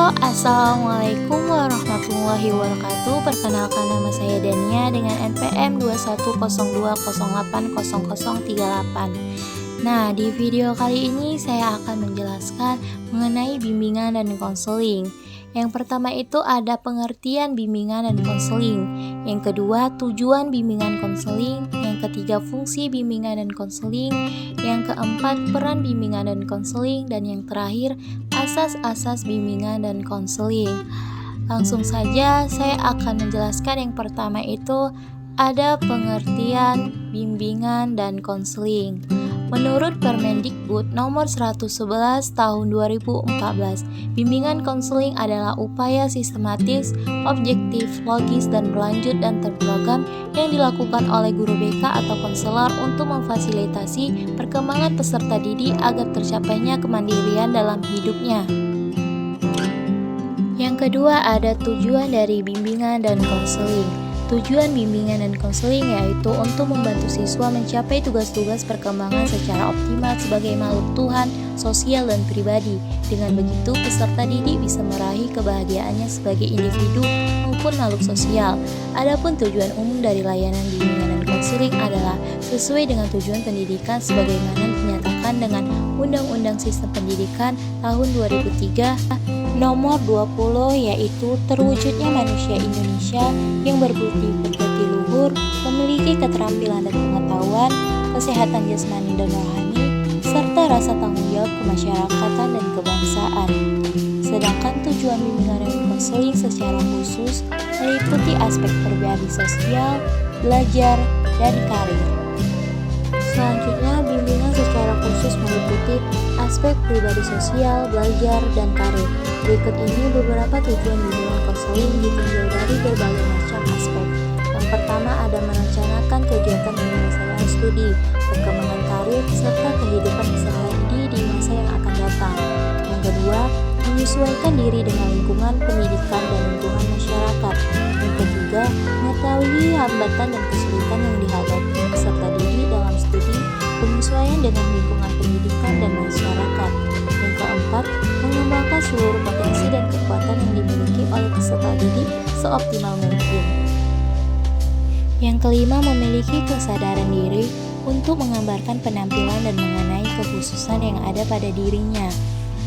Halo, Assalamualaikum warahmatullahi wabarakatuh. Perkenalkan, nama saya Dania dengan NPM 2102080038. Nah, di video kali ini saya akan menjelaskan mengenai bimbingan dan konseling. Yang pertama itu ada pengertian bimbingan dan konseling. Yang kedua, tujuan bimbingan konseling. Yang ketiga, fungsi bimbingan dan konseling. Yang keempat, peran bimbingan dan konseling. Dan yang terakhir, asas-asas bimbingan dan konseling. Langsung saja saya akan menjelaskan. Yang pertama itu ada pengertian bimbingan dan konseling. Menurut Permendikbud nomor 111 tahun 2014, bimbingan konseling adalah upaya sistematis, objektif, logis, dan berlanjut dan terprogram yang dilakukan oleh guru BK atau konselor untuk memfasilitasi perkembangan peserta didik agar tercapainya kemandirian dalam hidupnya. Yang kedua ada tujuan dari bimbingan dan konseling. Tujuan bimbingan dan konseling yaitu untuk membantu siswa mencapai tugas-tugas perkembangan secara optimal sebagai makhluk Tuhan, sosial, dan pribadi. Dengan begitu, peserta didik bisa meraih kebahagiaannya sebagai individu maupun makhluk sosial. Adapun tujuan umum dari layanan bimbingan dan konseling adalah sesuai dengan tujuan pendidikan sebagaimana dinyatakan dengan Undang-Undang Sistem Pendidikan tahun 2003 nomor 20, yaitu terwujudnya manusia Indonesia yang berbudi pekerti luhur, memiliki keterampilan dan pengetahuan, kesehatan jasmani dan rohani, serta rasa tanggung jawab kemasyarakatan dan kebangsaan. Sedangkan tujuan bimbingan dan konseling secara khusus meliputi aspek pribadi sosial, belajar, dan karir. Selanjutnya, bimbingan secara khusus meliputi aspek pribadi sosial, belajar, dan karir. Berikut ini beberapa tujuan bimbingan konseling ditinjau dari berbagai macam aspek. Yang pertama ada merencanakan kegiatan penyelesaian studi, perkembangan karir, serta kehidupan peserta didik di masa yang akan datang. Yang kedua, menyesuaikan diri dengan lingkungan pendidikan dan lingkungan masyarakat. Yang ketiga, mengetahui hambatan dan kesulitan yang dihadapi peserta didik dalam studi, penyesuaian dengan lingkungan pendidikan dan masyarakat. Yang keempat, mengembangkan seluruh potensi dan kekuatan yang dimiliki oleh peserta didik seoptimal mungkin. Yang kelima, memiliki kesadaran diri untuk menggambarkan penampilan dan mengenai kekhususan yang ada pada dirinya.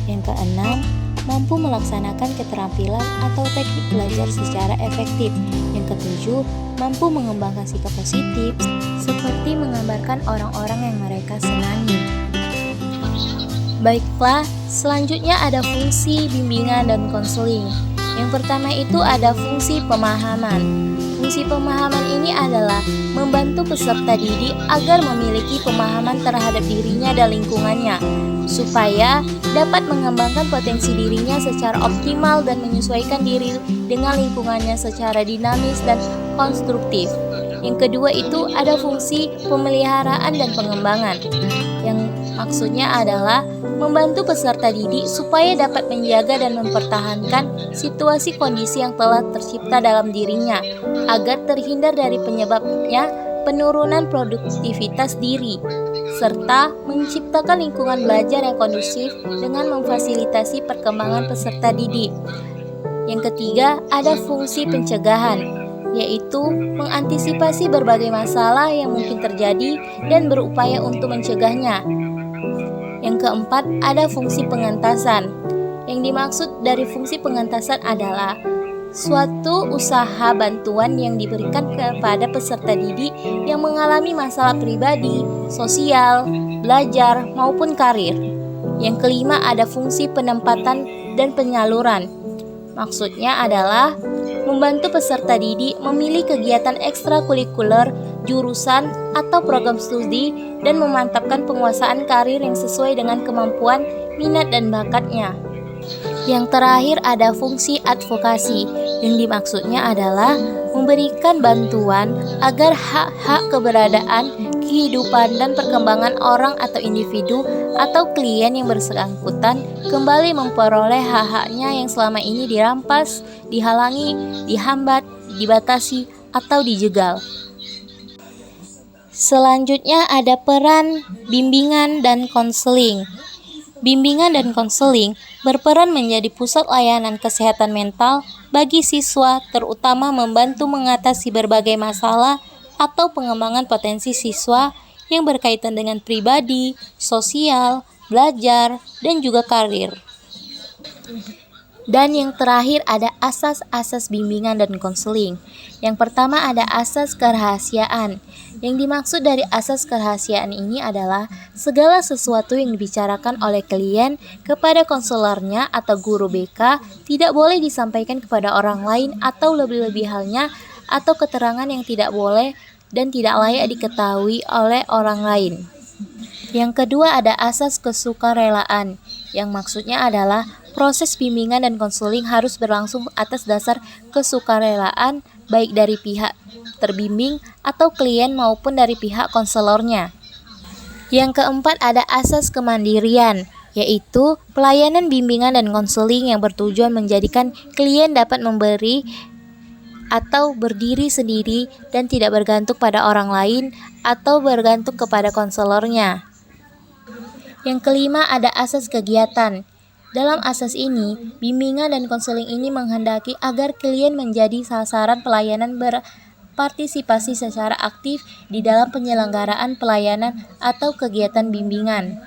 Yang keenam, mampu melaksanakan keterampilan atau teknik belajar secara efektif. Yang ketujuh, mampu mengembangkan sikap positif seperti menggambarkan orang-orang yang mereka senangi. Baiklah, selanjutnya ada fungsi bimbingan dan konseling. Yang pertama itu ada fungsi pemahaman. Fungsi pemahaman ini adalah membantu peserta didik agar memiliki pemahaman terhadap dirinya dan lingkungannya, supaya dapat mengembangkan potensi dirinya secara optimal dan menyesuaikan diri dengan lingkungannya secara dinamis dan konstruktif. Yang kedua itu ada fungsi pemeliharaan dan pengembangan, yang maksudnya adalah membantu peserta didik supaya dapat menjaga dan mempertahankan situasi kondisi yang telah tercipta dalam dirinya, agar terhindar dari penyebabnya penurunan produktivitas diri, serta menciptakan lingkungan belajar yang kondusif dengan memfasilitasi perkembangan peserta didik. Yang ketiga, ada fungsi pencegahan, yaitu mengantisipasi berbagai masalah yang mungkin terjadi dan berupaya untuk mencegahnya. Yang keempat, ada fungsi pengentasan. Yang dimaksud dari fungsi pengentasan adalah suatu usaha bantuan yang diberikan kepada peserta didik yang mengalami masalah pribadi, sosial, belajar, maupun karir. Yang kelima, ada fungsi penempatan dan penyaluran. Maksudnya adalah membantu peserta didik memilih kegiatan ekstrakurikuler, jurusan, atau program studi dan memantapkan penguasaan karir yang sesuai dengan kemampuan, minat, dan bakatnya. Yang terakhir ada fungsi advokasi, yang dimaksudnya adalah memberikan bantuan agar hak-hak keberadaan, kehidupan, dan perkembangan orang atau individu atau klien yang bersangkutan kembali memperoleh hak-haknya yang selama ini dirampas, dihalangi, dihambat, dibatasi, atau dijegal. Selanjutnya ada peran bimbingan dan konseling. Bimbingan dan konseling berperan menjadi pusat layanan kesehatan mental bagi siswa, terutama membantu mengatasi berbagai masalah atau pengembangan potensi siswa yang berkaitan dengan pribadi, sosial, belajar, dan juga karir. Dan yang terakhir ada asas-asas bimbingan dan konseling. Yang pertama ada asas kerahasiaan. Yang dimaksud dari asas kerahasiaan ini adalah segala sesuatu yang dibicarakan oleh klien kepada konselornya atau guru BK tidak boleh disampaikan kepada orang lain atau lebih-lebih halnya atau keterangan yang tidak boleh dan tidak layak diketahui oleh orang lain. Yang kedua ada asas kesukarelaan, yang maksudnya adalah proses bimbingan dan konseling harus berlangsung atas dasar kesukarelaan baik dari pihak terbimbing atau klien maupun dari pihak konselornya. Yang keempat ada asas kemandirian, yaitu pelayanan bimbingan dan konseling yang bertujuan menjadikan klien dapat memberi atau berdiri sendiri dan tidak bergantung pada orang lain atau bergantung kepada konselornya. Yang kelima ada asas kegiatan. Dalam asas ini, bimbingan dan konseling ini menghendaki agar klien menjadi sasaran pelayanan berpartisipasi secara aktif di dalam penyelenggaraan pelayanan atau kegiatan bimbingan.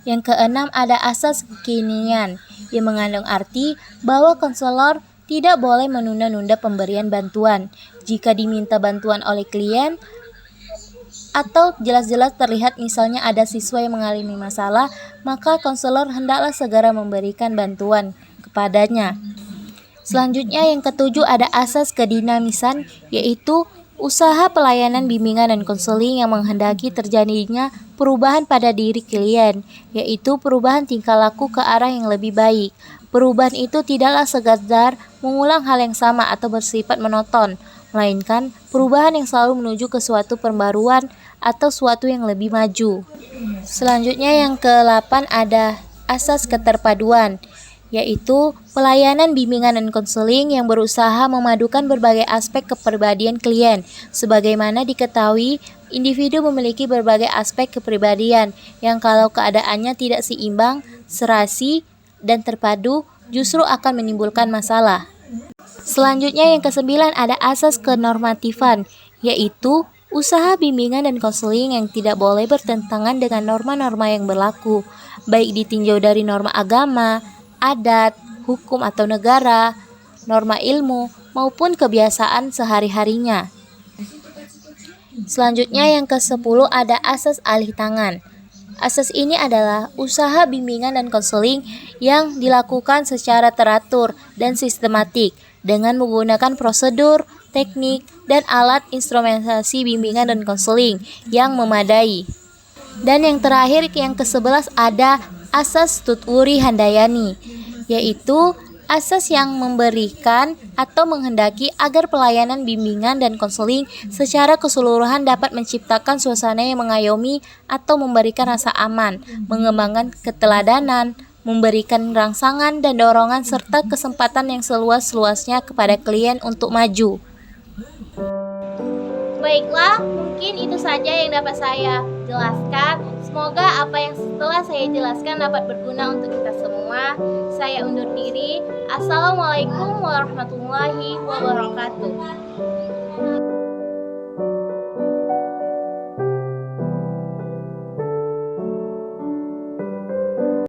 Yang keenam ada asas kekinian, yang mengandung arti bahwa konselor tidak boleh menunda-nunda pemberian bantuan. Jika diminta bantuan oleh klien, atau jelas-jelas terlihat misalnya ada siswa yang mengalami masalah, maka konselor hendaklah segera memberikan bantuan kepadanya. Selanjutnya yang ketujuh ada asas kedinamisan, yaitu usaha pelayanan bimbingan dan konseling yang menghendaki terjadinya perubahan pada diri klien, yaitu perubahan tingkah laku ke arah yang lebih baik. Perubahan itu tidaklah sekadar mengulang hal yang sama atau bersifat monoton, melainkan perubahan yang selalu menuju ke suatu pembaruan atau suatu yang lebih maju. Selanjutnya yang ke-8 ada asas keterpaduan, yaitu pelayanan bimbingan dan konseling yang berusaha memadukan berbagai aspek kepribadian klien. Sebagaimana diketahui, individu memiliki berbagai aspek kepribadian yang kalau keadaannya tidak seimbang, serasi, dan terpadu justru akan menimbulkan masalah. Selanjutnya yang ke-9 ada asas kenormatifan, yaitu usaha bimbingan dan konseling yang tidak boleh bertentangan dengan norma-norma yang berlaku, baik ditinjau dari norma agama, adat, hukum atau negara, norma ilmu, maupun kebiasaan sehari-harinya. Selanjutnya yang ke-10 ada asas alih tangan. Asas ini adalah usaha bimbingan dan konseling yang dilakukan secara teratur dan sistematik dengan menggunakan prosedur, teknik, dan alat instrumentasi bimbingan dan konseling yang memadai. Dan yang terakhir yang ke-11 ada asas Tutwuri Handayani, yaitu asas yang memberikan atau menghendaki agar pelayanan bimbingan dan konseling secara keseluruhan dapat menciptakan suasana yang mengayomi atau memberikan rasa aman, mengembangkan keteladanan, memberikan rangsangan dan dorongan serta kesempatan yang seluas-luasnya kepada klien untuk maju. Baiklah, mungkin itu saja yang dapat saya jelaskan. Semoga apa yang setelah saya jelaskan dapat berguna untuk kita semua. Saya undur diri. Assalamualaikum warahmatullahi wabarakatuh.